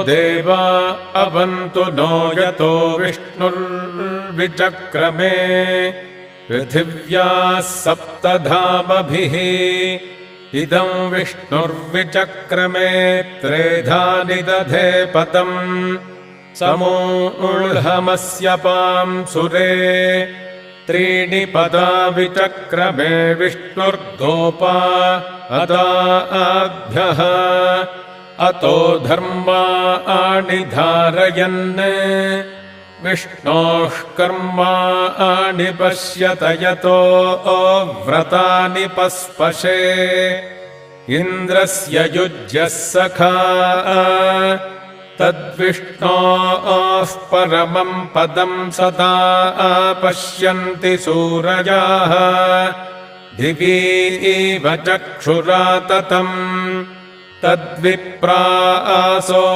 देवा अवन्तु नो यतो विष्णुर्विचक्रमे पृथिव्याः सप्तधामभिः इदं विष्णुर्विचक्रमे त्रेधा निदधे पदम् समूढमस्य पांसुरे त्रीणि पदा विचक्रमे विष्णुर्गोपा अदाभ्यः अतो धर्माणि धारयन् विष्णोः कर्माणि पश्यत यतो व्रतानि पस्पशे इन्द्रस्य युज्यः सखा तद्विष्णोः परमं पदं सदा पश्यन्ति सूरजाः दिवि इव चक्षुरा ततम् तद्विप्रासो